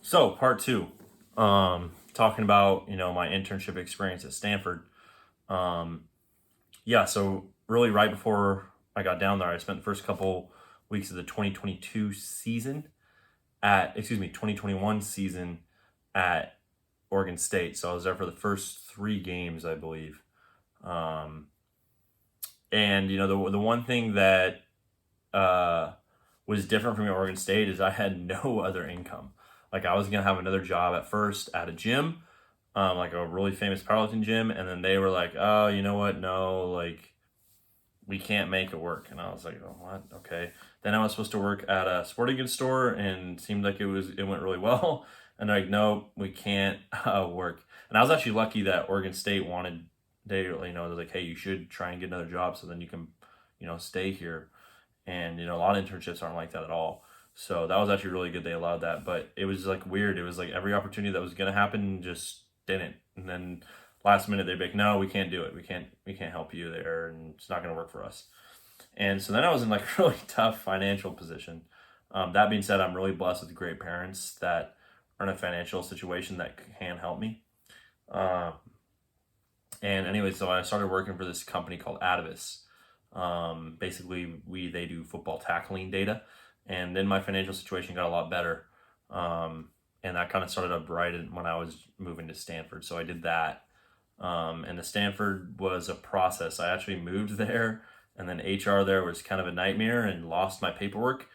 So part two, talking about my internship experience at Stanford. Um, yeah, so really right before I got down there, I spent the first couple weeks of the 2022 season 2021 season at Oregon State. So I was there for the first three games, I believe. Um, and the one thing that uh, was different from Oregon State is I had no other income. Like I was gonna have another job at first at a gym, like a really famous powerlifting gym, and then they were like, "Oh, you know what? No, like we can't make it work." And I was like, "Oh, what? Okay." Then I was supposed to work at a sporting goods store, and it seemed like it went really well. And they're like, "No, we can't work." And I was actually lucky that Oregon State wanted they're like, "Hey, you should try and get another job so then you can, stay here." And a lot of internships aren't like that at all. So that was actually really good they allowed that, but it was like weird. It was like every opportunity that was going to happen just didn't. And then last minute they'd be like, no, we can't do it, we can't help you there, and it's not going to work for us. And so then I was in like a really tough financial position. That being said, I'm really blessed with great parents that are in a financial situation that can help me. um, and anyway, so I started working for this company called Atavis. Basically, they do football tackling data, and then my financial situation got a lot better, and that kind of started up right when I was moving to Stanford. So I did that, and the Stanford was a process. I actually moved there, and then HR there was kind of a nightmare, and lost my paperwork,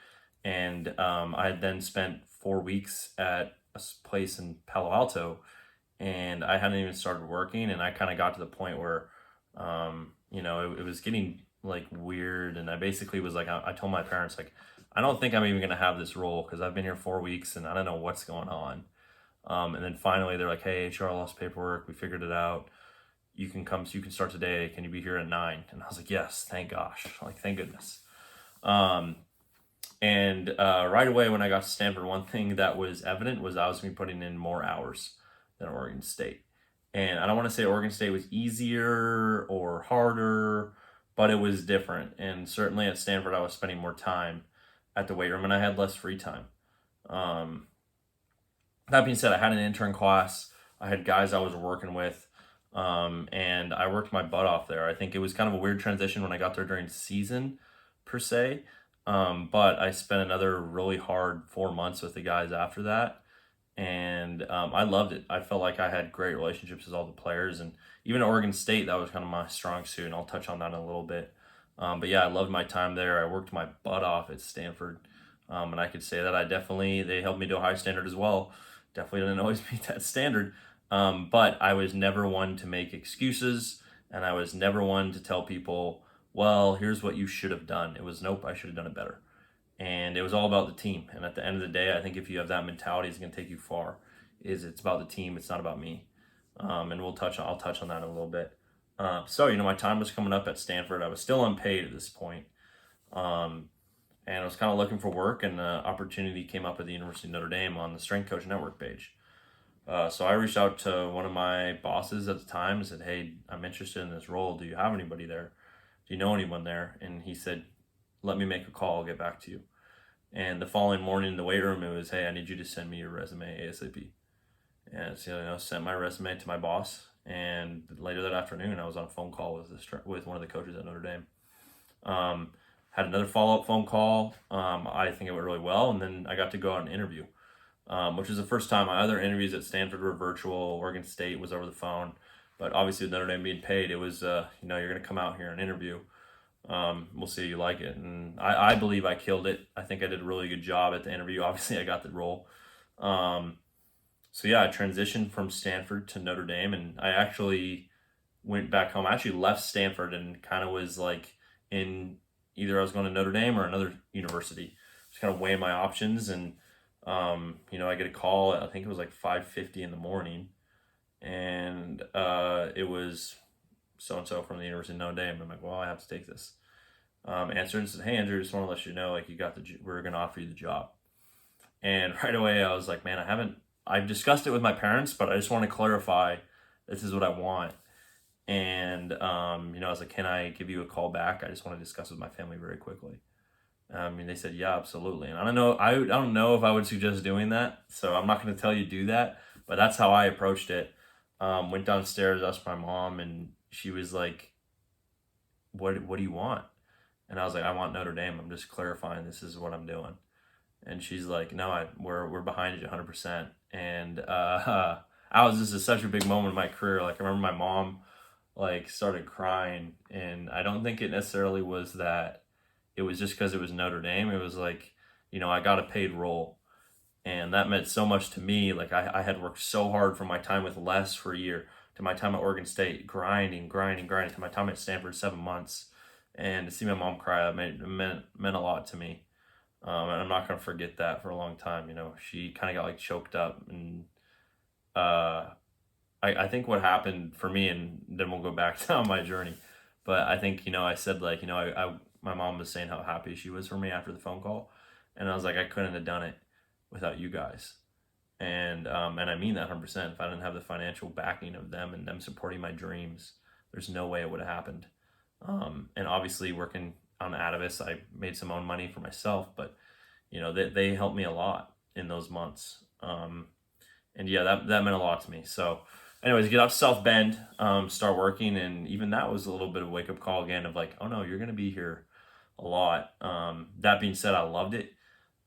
and I had then spent 4 weeks at a place in Palo Alto, and I hadn't even started working, and I kind of got to the point where, it was getting like weird, and I basically was like, I told my parents like, I don't think I'm even gonna have this role because I've been here 4 weeks and I don't know what's going on. And then finally they're like, hey, HR lost paperwork, we figured it out. You can come, so you can start today. Can you be here at 9? And I was like, yes, thank gosh, like thank goodness. Um, and right away when I got to Stanford, one thing that was evident was I was going to be putting in more hours than Oregon State. And I don't want to say Oregon State was easier or harder, but it was different. And certainly at Stanford, I was spending more time at the weight room, and I had less free time. Um, that being said, I had an intern class. I had guys I was working with, and I worked my butt off there. I think it was kind of a weird transition when I got there during season, per se. But I spent another really hard 4 months with the guys after that, and I loved it. I felt like I had great relationships with all the players, and even at Oregon State, that was kind of my strong suit, and I'll touch on that in a little bit. But yeah, I loved my time there. I worked my butt off at Stanford, and I could say that they helped me to a high standard as well. Definitely didn't always meet that standard, but I was never one to make excuses, and I was never one to tell people, well, here's what you should have done. It was, nope, I should have done it better. And it was all about the team. And at the end of the day, I think if you have that mentality, it's going to take you far. It's about the team. It's not about me. And I'll touch on that in a little bit. So my time was coming up at Stanford. I was still unpaid at this point. Um, and I was kind of looking for work, and the opportunity came up at the University of Notre Dame on the Strength Coach Network page. So I reached out to one of my bosses at the time and said, hey, I'm interested in this role. Do you have anybody there? Do you know anyone there? And he said, let me make a call. I'll get back to you. And the following morning in the weight room, it was, hey, I need you to send me your resume ASAP. And so, sent my resume to my boss. And later that afternoon, I was on a phone call with one of the coaches at Notre Dame. Had another follow up phone call. I think it went really well. And then I got to go out and interview, which was the first time. My other interviews at Stanford were virtual. Oregon State was over the phone. But obviously, with Notre Dame being paid, it was, you're going to come out here and interview. We'll see if you like it. And I believe I killed it. I think I did a really good job at the interview. Obviously, I got the role. Um, so yeah, I transitioned from Stanford to Notre Dame, and I actually went back home. I actually left Stanford and kind of was like in either I was going to Notre Dame or another university. Just kind of weighing my options, and I get a call. I think it was like 5:50 in the morning, and it was so and so from the University of Notre Dame. I'm like, well, I have to take this. Answered and said, hey, Andrew, just want to let you know, like, we're going to offer you the job. And right away, I was like, man, I've discussed it with my parents, but I just want to clarify this is what I want. And, I was like, can I give you a call back? I just want to discuss with my family very quickly. I mean, they said, yeah, absolutely. And I don't know if I would suggest doing that. So I'm not going to tell you do that, but that's how I approached it. Went downstairs, asked my mom, and she was like, what do you want? And I was like, I want Notre Dame. I'm just clarifying this is what I'm doing. And she's like, no, we're behind you 100%. And I was just such a big moment in my career. Like I remember my mom like started crying, and I don't think it necessarily was that it was just because it was Notre Dame. It was like, I got a paid role, and that meant so much to me. Like I had worked so hard from my time with Les for a year to my time at Oregon State, grinding to my time at Stanford 7 months, and to see my mom cry, meant a lot to me. And I'm not gonna forget that for a long time. She kind of got like choked up, and uh, I think what happened for me, and then we'll go back to my journey. But I think I said like my mom was saying how happy she was for me after the phone call, and I was like I couldn't have done it without you guys, and I mean that 100%. If I didn't have the financial backing of them and them supporting my dreams, there's no way it would have happened. And obviously working on Atavis, I made some own money for myself, but they helped me a lot in those months. And yeah, that meant a lot to me. So, anyways, get out to South Bend, start working, and even that was a little bit of a wake up call again of like, oh no, you're gonna be here a lot. That being said, I loved it.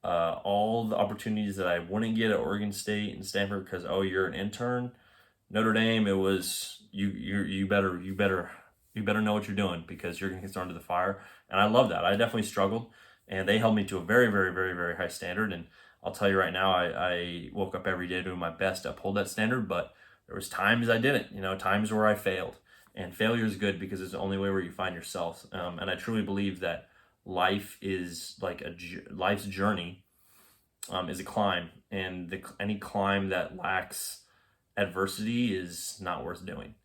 All the opportunities that I wouldn't get at Oregon State and Stanford because you're an intern. Notre Dame, it was you better know what you're doing because you're gonna get thrown to the fire. And I love that. I definitely struggled, and they held me to a very, very, very, very high standard. And I'll tell you right now, I woke up every day doing my best to uphold that standard, but there was times I didn't. Times where I failed, and failure is good because it's the only way where you find yourself. And I truly believe that life is like life's journey is a climb, and any climb that lacks adversity is not worth doing.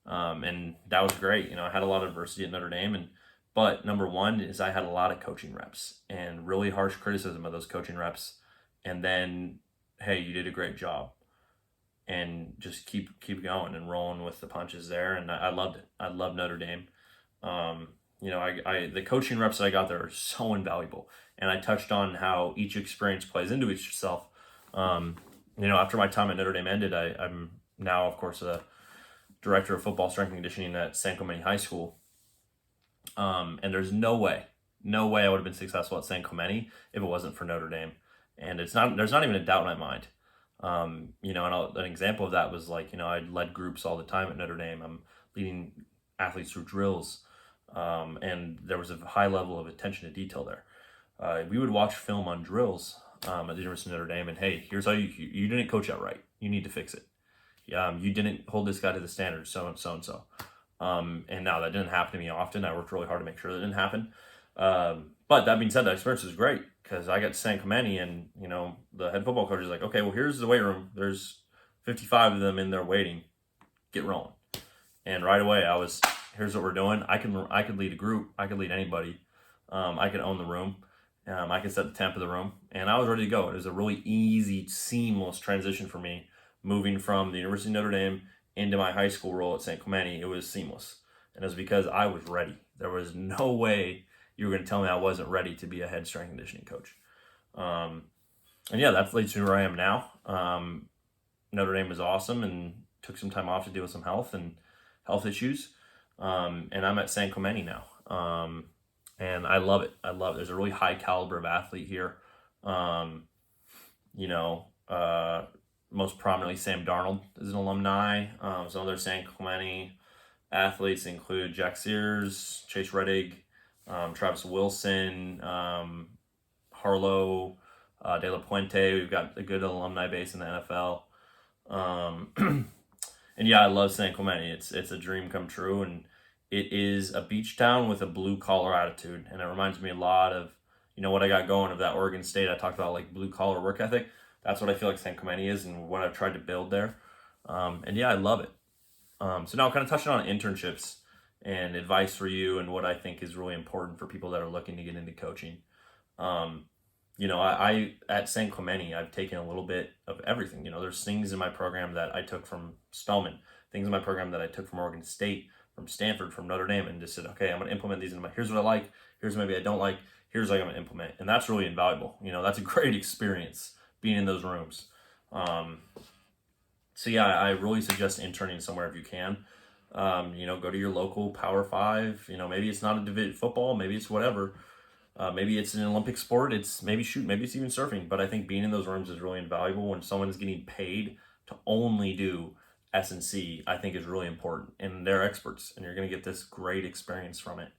And that was great. I had a lot of adversity at Notre Dame, but number one is I had a lot of coaching reps and really harsh criticism of those coaching reps, and then hey, you did a great job, and just keep going and rolling with the punches there. And I loved it. I love Notre Dame. I the coaching reps that I got there are so invaluable, and I touched on how each experience plays into each itself. After my time at Notre Dame ended, I'm now, of course, a director of football strength and conditioning at San Clemente High School. And there's no way I would have been successful at San Clemente if it wasn't for Notre Dame. And there's not even a doubt in my mind. An example of that was like, I led groups all the time at Notre Dame. I'm leading athletes through drills. And there was a high level of attention to detail there. We would watch film on drills at the University of Notre Dame, and hey, here's how you didn't coach that right. You need to fix it. You didn't hold this guy to the standard, so and so and so. And now that didn't happen to me often. I worked really hard to make sure that didn't happen. But that being said, that experience was great because I got to San Clemente, and the head football coach is like, okay, well, here's the weight room. There's 55 of them in there waiting. Get rolling. And right away, here's what we're doing. I could lead a group. I could lead anybody. I could own the room. I could set the temp of the room, and I was ready to go. It was a really easy, seamless transition for me, moving from the University of Notre Dame into my high school role at San Clemente. It was seamless, and it was because I was ready. There was no way you were going to tell me I wasn't ready to be a head strength and conditioning coach. And yeah, that leads to where I am now. Notre Dame was awesome, and took some time off to deal with some health issues. And I'm at San Clemente now. And I love it. There's a really high caliber of athlete here. Most prominently, Sam Darnold is an alumni. Some other San Clemente athletes include Jack Sears, Chase Reddick, Travis Wilson, Harlow, De La Puente. We've got a good alumni base in the NFL. And yeah, I love San Clemente. It's a dream come true, and it is a beach town with a blue collar attitude, and it reminds me a lot of what I got going of that Oregon State. I talked about like blue collar work ethic. That's what I feel like San Clemente is, and what I've tried to build there. And yeah, I love it. So now, kind of touching on internships and advice for you, and what I think is really important for people that are looking to get into coaching. I at San Clemente, I've taken a little bit of everything. There's things in my program that I took from Spelman, things in my program that I took from Oregon State, from Stanford, from Notre Dame, and just said, okay, I'm going to implement these into here's what I like, here's maybe I don't like, here's what I'm going to implement. And that's really invaluable. That's a great experience being in those rooms. So yeah, I really suggest interning somewhere if you can. Go to your local Power Five. Maybe it's not a division football, maybe it's whatever. Maybe it's an Olympic sport. Maybe it's even surfing. But I think being in those rooms is really invaluable. When someone's getting paid to only do S&C, I think is really important. And they're experts, and you're going to get this great experience from it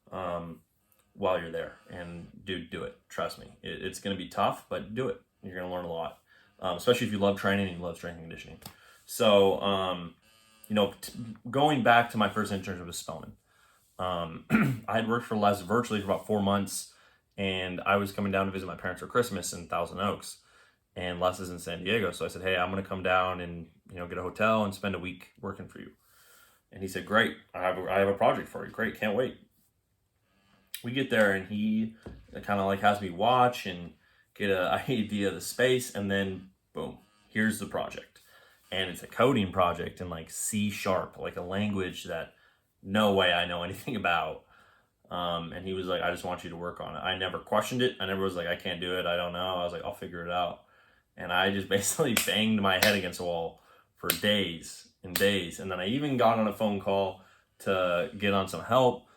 while you're there. And dude, do it. Trust me. It's going to be tough, but do it. You're going to learn a lot, especially if you love training and you love strength and conditioning. So, going back to my first internship with Spelman. I had worked for Les virtually for about 4 months, and I was coming down to visit my parents for Christmas in Thousand Oaks, and Les is in San Diego. So I said, hey, I'm going to come down and, get a hotel and spend a week working for you. And he said, great, I have a project for you. Great, can't wait. We get there, and he kind of like has me watch and get an idea of the space, and then boom, here's the project. And it's a coding project in like C#, like a language that no way I know anything about. And he was like, I just want you to work on it. I never questioned it. I never was like, I can't do it, I don't know. I was like, I'll figure it out. And I just basically banged my head against the wall for days and days. And then I even got on a phone call to get on some help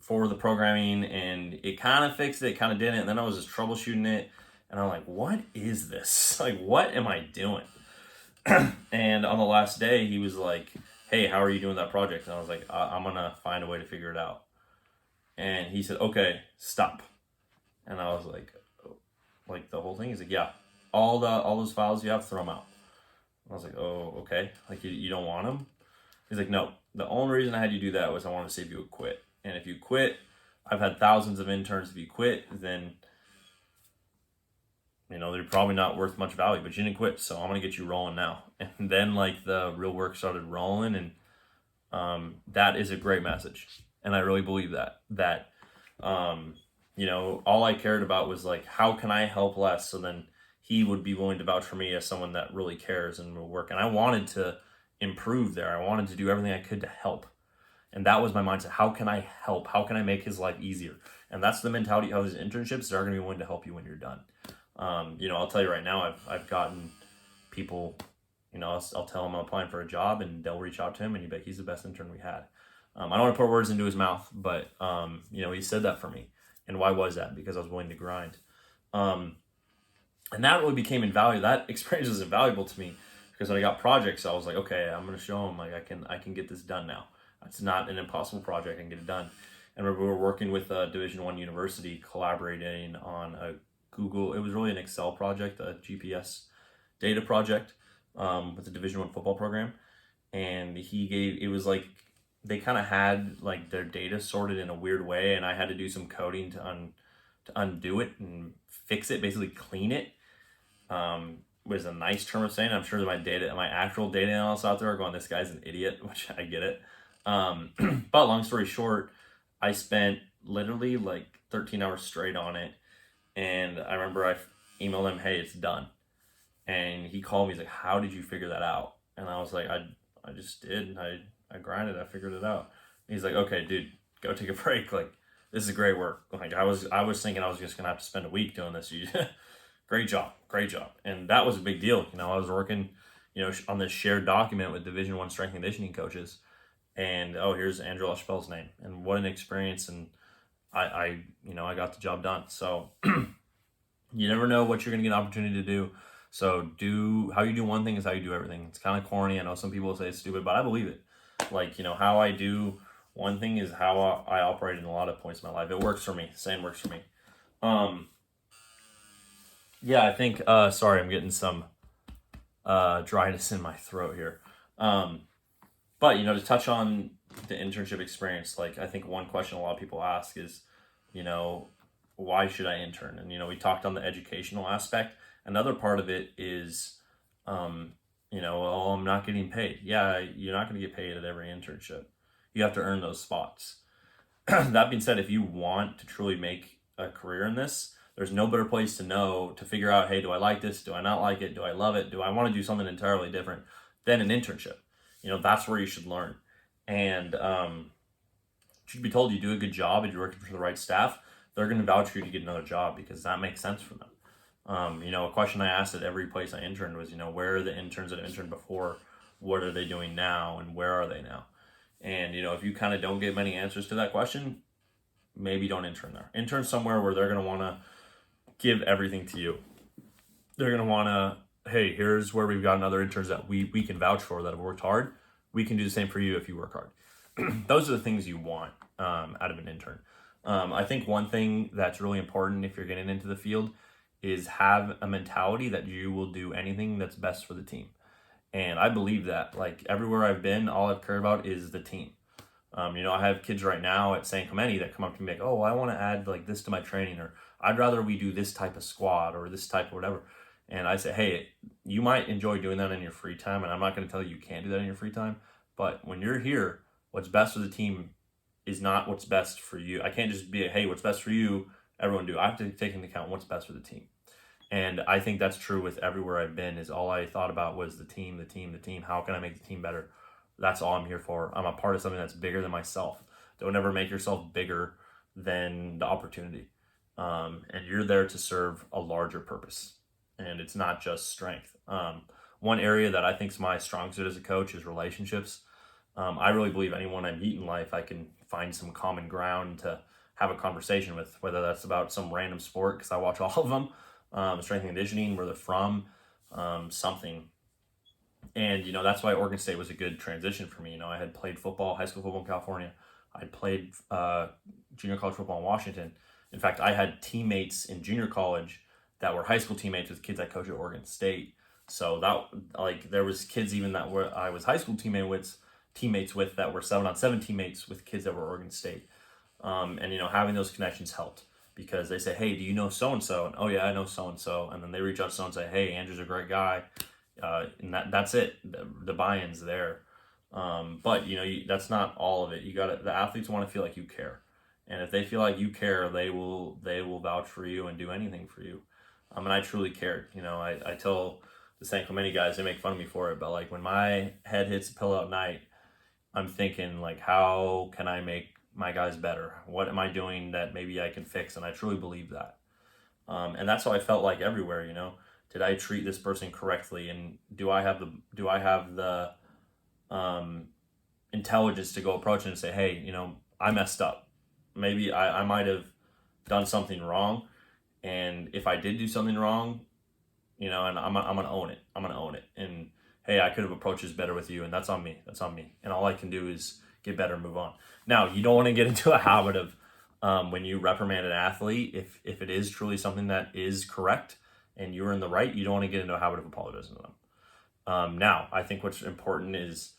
for the programming, and it kind of fixed it, kind of didn't. And then I was just troubleshooting it, and I'm like, what is this? Like, what am I doing? And on the last day, he was like, hey, how are you doing that project? And I was like, I'm going to find a way to figure it out. And he said, okay, stop. And I was like the whole thing? He's like, yeah, all those files you have, throw them out. I was like, oh, okay. Like, you don't want them? He's like, no, the only reason I had you do that was I wanted to see if you would quit. And if you quit, I've had thousands of interns. If you quit, then, they're probably not worth much value, but you didn't quit. So I'm going to get you rolling now. And then like the real work started rolling, and that is a great message. And I really believe that, all I cared about was like, how can I help Les? So then he would be willing to vouch for me as someone that really cares and will work. And I wanted to improve there. I wanted to do everything I could to help. And that was my mindset. How can I help? How can I make his life easier? And that's the mentality of his internships. They're going to be willing to help you when you're done. I'll tell you right now, I've gotten people, I'll tell them I'm applying for a job, and they'll reach out to him, and he'd be like, he's the best intern we had. I don't want to put words into his mouth, but, he said that for me. And why was that? Because I was willing to grind. And that really became invaluable. That experience was invaluable to me, because when I got projects, I was like, okay, I'm going to show them, like, I can get this done now. It's not an impossible project. I can get it done. And we were working with a Division I university, collaborating on it was really an Excel project, a GPS data project with the Division I football program. And it was like, they kind of had like their data sorted in a weird way, and I had to do some coding to undo it and fix it, basically clean it. Was a nice term of saying. I'm sure that my actual data analysts out there are going, this guy's an idiot, which I get it. But long story short, I spent literally like 13 hours straight on it. And I remember I emailed him, hey, it's done. And he called me, he's like, how did you figure that out? And I was like, I just did. I grinded, I figured it out. And he's like, okay, dude, go take a break. Like, this is great work. Like, I was thinking I was just gonna have to spend a week doing this. Great job. And that was a big deal. I was working, on this shared document with Division I strength and conditioning coaches. And here's Andrew LaChapelle's name. And what an experience. And I got the job done. So you never know what you're going to get an opportunity to do. So how you do one thing is how you do everything. It's kind of corny. I know some people say it's stupid, but I believe it. Like, how I do one thing is how I operate in a lot of points in my life. It works for me. Same works for me. Yeah, I think, sorry, I'm getting some dryness in my throat here. But, to touch on the internship experience, like, I think one question a lot of people ask is, why should I intern? And, we talked on the educational aspect. Another part of it is, I'm not getting paid. Yeah, you're not going to get paid at every internship. You have to earn those spots. That being said, if you want to truly make a career in this, there's no better place to figure out, hey, do I like this? Do I not like it? Do I love it? Do I want to do something entirely different than an internship? that's where you should learn. And should be told you do a good job and you're working for the right staff, they're going to vouch for you to get another job because that makes sense for them. A question I asked at every place I interned was, where are the interns that interned before? What are they doing now? And where are they now? And, if you kind of don't get many answers to that question, maybe don't intern there. Intern somewhere where they're going to want to give everything to you. They're going to want to, hey, here's where we've gotten other interns that we can vouch for that have worked hard. We can do the same for you if you work hard. Those are the things you want out of an intern. I think one thing that's really important if you're getting into the field is have a mentality that you will do anything that's best for the team. And I believe that. Like, everywhere I've been, all I've cared about is the team. I have kids right now at San Clemente that come up to me like, oh, I want to add like this to my training, or I'd rather we do this type of squat or this type of whatever. And I say, hey, you might enjoy doing that in your free time, and I'm not going to tell you can't do that in your free time. But when you're here, what's best for the team is not what's best for you. I can't just be, hey, what's best for you, everyone do. I have to take into account what's best for the team. And I think that's true with everywhere I've been, is all I thought about was the team. How can I make the team better? That's all I'm here for. I'm a part of something that's bigger than myself. Don't ever make yourself bigger than the opportunity. And you're there to serve a larger purpose. And it's not just strength. One area that I think is my strong suit as a coach is relationships. I really believe anyone I meet in life, I can find some common ground to have a conversation with, whether that's about some random sport, because I watch all of them, strength and conditioning, where they're from, something. And, that's why Oregon State was a good transition for me. I had played football, high school football in California. I played junior college football in Washington. In fact, I had teammates in junior college that were high school teammates with kids I coached at Oregon State. So that, there was kids even that I was high school teammates with that were 7-on-7 teammates with kids that were Oregon State. And, having those connections helped, because they say, hey, do you know so-and-so? And, oh yeah, I know so-and-so. And then they reach out to someone and say, hey, Andrew's a great guy. And that's it. The buy-in's there. But that's not all of it. The athletes want to feel like you care. And if they feel like you care, they will vouch for you and do anything for you. And I truly cared. I tell the San Clemente guys, they make fun of me for it, but like, when my head hits the pillow at night, I'm thinking like, how can I make my guys better? What am I doing that maybe I can fix? And I truly believe that. And that's how I felt like everywhere. Did I treat this person correctly? And do I have the intelligence to go approach and say, hey, I messed up. Maybe I might have done something wrong. And if I did do something wrong, and I'm gonna own it. I'm gonna own it. And hey, I could have approached this better with you, and that's on me. And all I can do is get better and move on. Now, you don't want to get into a habit of when you reprimand an athlete, if it is truly something that is correct and you're in the right, you don't want to get into a habit of apologizing to them. Now, I think what's important is,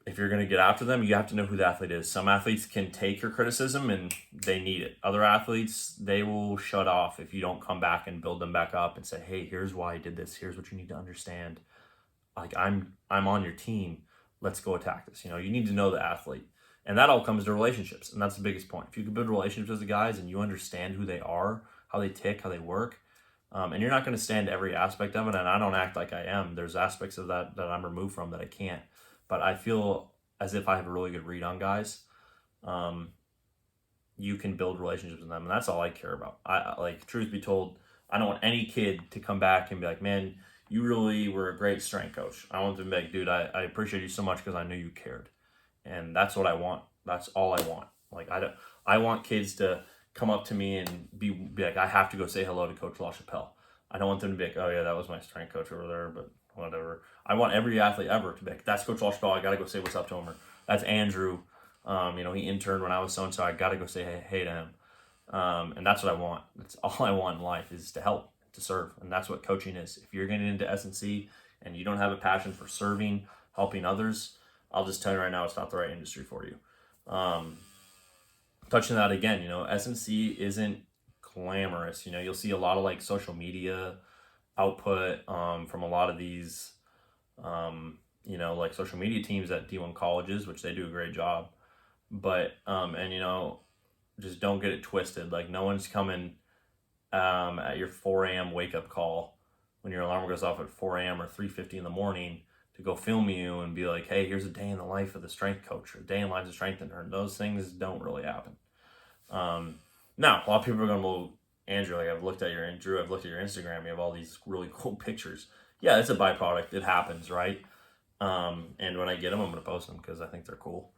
if you're going to get after them, you have to know who the athlete is. Some athletes can take your criticism and they need it. Other athletes, they will shut off if you don't come back and build them back up and say, hey, here's why I did this. Here's what you need to understand. Like, I'm on your team. Let's go attack this. You need to know the athlete. And that all comes to relationships. And that's the biggest point. If you can build relationships with the guys and you understand who they are, how they tick, how they work, and you're not going to stand every aspect of it. And I don't act like I am. There's aspects of that I'm removed from that I can't. But I feel as if I have a really good read on guys. You can build relationships with them, and that's all I care about. I like, truth be told, I don't want any kid to come back and be like, man, you really were a great strength coach. I want them to be like, dude, I appreciate you so much because I knew you cared. And that's what I want. That's all I want. Like, I want kids to come up to me and be like, I have to go say hello to Coach LaChapelle. I don't want them to be like, oh yeah, that was my strength coach over there, but whatever. I want every athlete ever to be like, that's Coach LaChapelle, I gotta go say what's up to him. Or that's Andrew. He interned when I was so-and-so, I gotta go say hey to him. And that's what I want. That's all I want in life, is to help, to serve. And that's what coaching is. If you're getting into S&C and you don't have a passion for serving, helping others, I'll just tell you right now, it's not the right industry for you. Touching that again, S&C isn't glamorous. You'll see a lot of like social media output from a lot of these, like social media teams at D1 colleges, which they do a great job. But, just don't get it twisted. Like, no one's coming at your 4 a.m. wake up call when your alarm goes off at 4 a.m. or 3:50 in the morning to go film you and be like, hey, here's a day in the life of the strength coach or a day in the life of the strength intern. Those things don't really happen. Now, a lot of people are going, well, Andrew, like I've looked at your Instagram. You have all these really cool pictures. Yeah, it's a byproduct. It happens, right? And when I get them, I'm going to post them because I think they're cool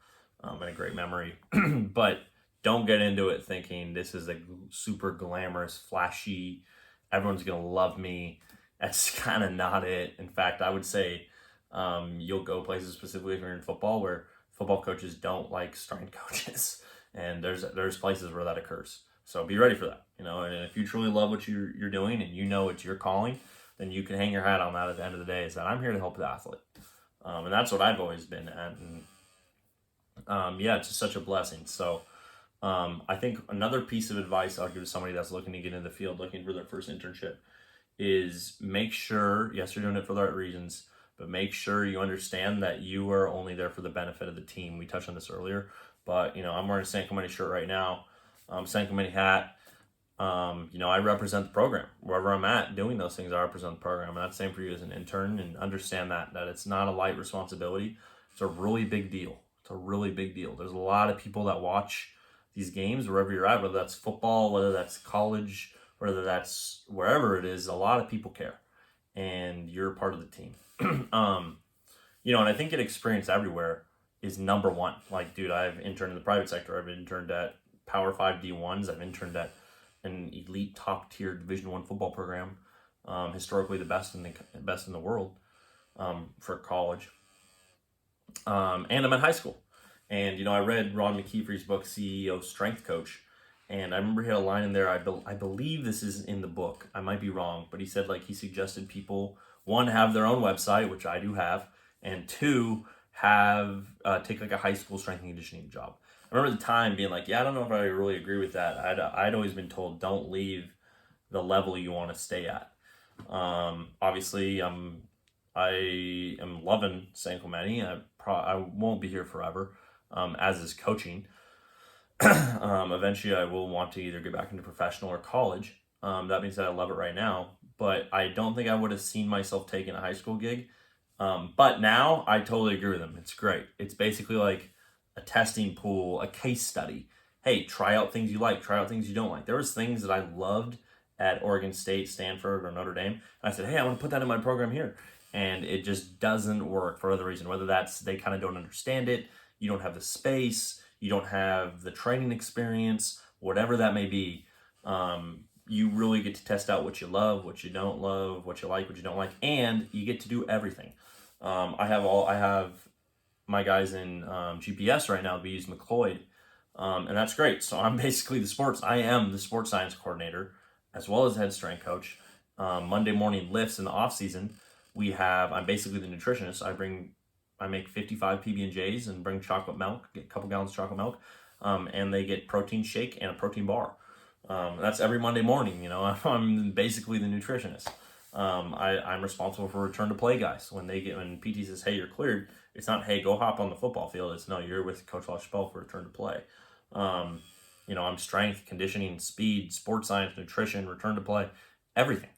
and a great memory. But don't get into it thinking this is a super glamorous, flashy, everyone's going to love me. That's kind of not it. In fact, I would say you'll go places, specifically if you're in football, where football coaches don't like strength coaches. And there's places where that occurs. So be ready for that. And if you truly love what you're doing and you know it's your calling, then you can hang your hat on that at the end of the day, is that I'm here to help the athlete. And that's what I've always been at. And it's just such a blessing. So I think another piece of advice I'll give to somebody that's looking to get into the field, looking for their first internship, is make sure, yes, you're doing it for the right reasons, but make sure you understand that you are only there for the benefit of the team. We touched on this earlier, but I'm wearing a San Clemente shirt right now, San Clemente hat. I represent the program. Wherever I'm at doing those things, I represent the program. And that's the same for you as an intern, and understand that it's not a light responsibility. It's a really big deal. It's a really big deal. There's a lot of people that watch these games wherever you're at, whether that's football, whether that's college, whether that's wherever it is. A lot of people care, and you're part of the team. And I think an experience everywhere is number one. Like, dude, I've interned in the private sector. I've interned at Power 5 D1s. I've interned at an elite top tier Division I football program, historically the best in the world for college. And I'm in high school. And I read Ron McKeefery's book, CEO Strength Coach, and I remember he had a line in there. I believe this is in the book. I might be wrong, but he said he suggested people, one, have their own website, which I do have, and two, have take a high school strength and conditioning job. I remember at the time being I don't know if I really agree with that. I'd always been told, don't leave the level you want to stay at. Obviously, I am loving San Clemente. I won't be here forever, as is coaching. Eventually, I will want to either get back into professional or college. That being said, I love it right now, but I don't think I would have seen myself taking a high school gig. But now I totally agree with him. It's great. It's basically like a testing pool, a case study. Hey, try out things you like, try out things you don't like. There was things that I loved at Oregon State, Stanford, or Notre Dame. And I said, hey, I want to put that in my program here. And it just doesn't work for other reason. Whether that's they kind of don't understand it, you don't have the space, you don't have the training experience, whatever that may be. You really get to test out what you love, what you don't love, what you like, what you don't like, and you get to do everything. I have my guys in GPS right now. We use McLeod, and that's great. So I'm basically I am the sports science coordinator as well as head strength coach. Monday morning lifts in the off season, I'm basically the nutritionist. I make 55 PB&Js and bring chocolate milk, get a couple gallons of chocolate milk, and they get protein shake and a protein bar. That's every Monday morning. I'm basically the nutritionist. I'm responsible for return to play guys. When PT says, hey, you're cleared, it's not, hey, go hop on the football field. It's, no, you're with Coach LaChapelle for return to play. I'm strength, conditioning, speed, sports science, nutrition, return to play, everything.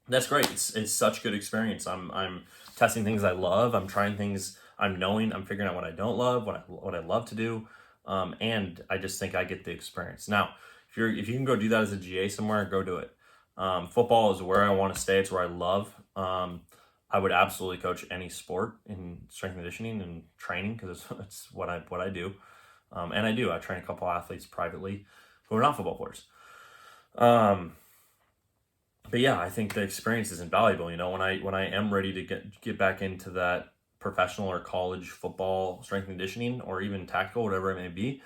That's great. It's such good experience. I'm testing things I love. I'm trying things I'm figuring out what I don't love, what I love to do. And I just think I get the experience. Now, if you can go do that as a GA somewhere, go do it. Football is where I want to stay. It's where I love. I would absolutely coach any sport in strength and conditioning and training, because it's what I do. And I train a couple athletes privately who are not football players. But yeah, I think the experience is invaluable. When I am ready to get back into that professional or college football strength and conditioning, or even tactical, whatever it may be,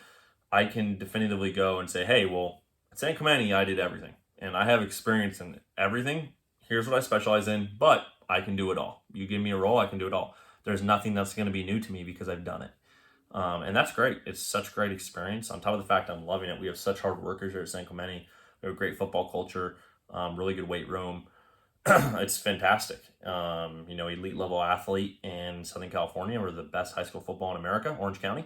I can definitively go and say, hey, well, at San Clemente, I did everything, and I have experience in everything. Here's what I specialize in, but I can do it all. You give me a role, I can do it all. There's nothing that's going to be new to me because I've done it. And that's great. It's such great experience. On top of the fact I'm loving it, we have such hard workers here at San Clemente. We have a great football culture, really good weight room. It's fantastic. Elite level athlete in Southern California. We're the best high school football in America, Orange County,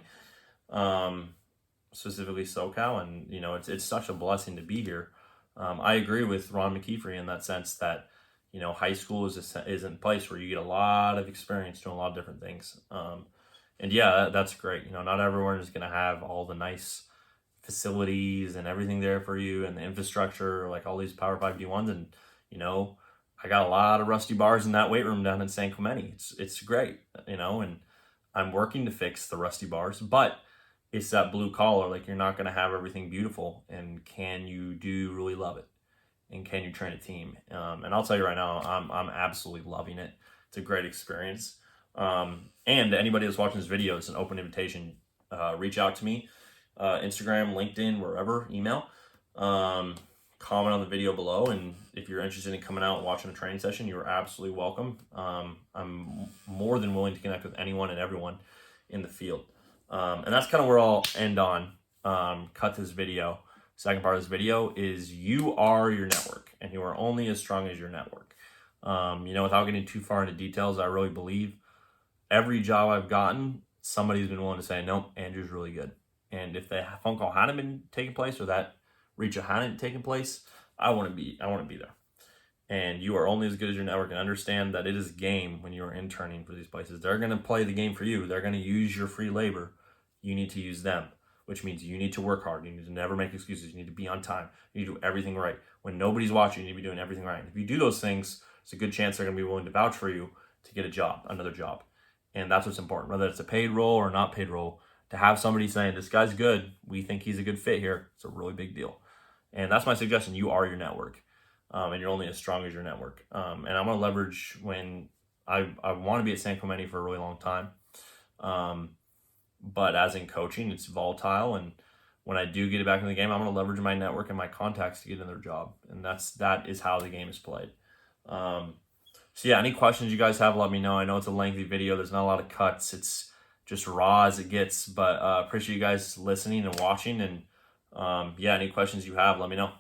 specifically SoCal. And, it's such a blessing to be here. I agree with Ron McKeefery in that sense that, high school is a place where you get a lot of experience doing a lot of different things. And yeah, that's great. Not everyone is going to have all the nice facilities and everything there for you and the infrastructure, like all these Power 5 D1s. And, I got a lot of rusty bars in that weight room down in San Clemente. It's great, and I'm working to fix the rusty bars, but it's that blue collar. Like, you're not going to have everything beautiful. And can you really love it? And can you train a team? And I'll tell you right now, I'm absolutely loving it. It's a great experience. And anybody that's watching this video, it's an open invitation. Reach out to me, Instagram, LinkedIn, wherever, email. Comment on the video below, and if you're interested in coming out and watching a training session, you're absolutely welcome. I'm more than willing to connect with anyone and everyone in the field. And that's kind of where I'll end on. Cut this video. Second part of this video is you are your network, and you are only as strong as your network. Without getting too far into details, I really believe every job I've gotten, somebody's been willing to say, nope, Andrew's really good. And if the phone call hadn't been taking place, or that reach out hadn't taken place, I want to be there. And you are only as good as your network, and understand that it is a game when you are interning for these places. They're going to play the game for you. They're going to use your free labor. You need to use them, which means you need to work hard. You need to never make excuses. You need to be on time. You need to do everything right. When nobody's watching, you need to be doing everything right. And if you do those things, it's a good chance they're going to be willing to vouch for you to get another job. And that's what's important, whether it's a paid role or not paid role. To have somebody saying, this guy's good, we think he's a good fit here, it's a really big deal. And that's my suggestion. You are your network, and you're only as strong as your network. And I'm going to leverage when I want to be at San Clemente for a really long time. But as in coaching, it's volatile. And when I do get it back in the game, I'm going to leverage my network and my contacts to get another job. And that is how the game is played. So yeah, any questions you guys have, let me know. I know it's a lengthy video. There's not a lot of cuts. It's just raw as it gets. But appreciate you guys listening and watching. And yeah, any questions you have, let me know.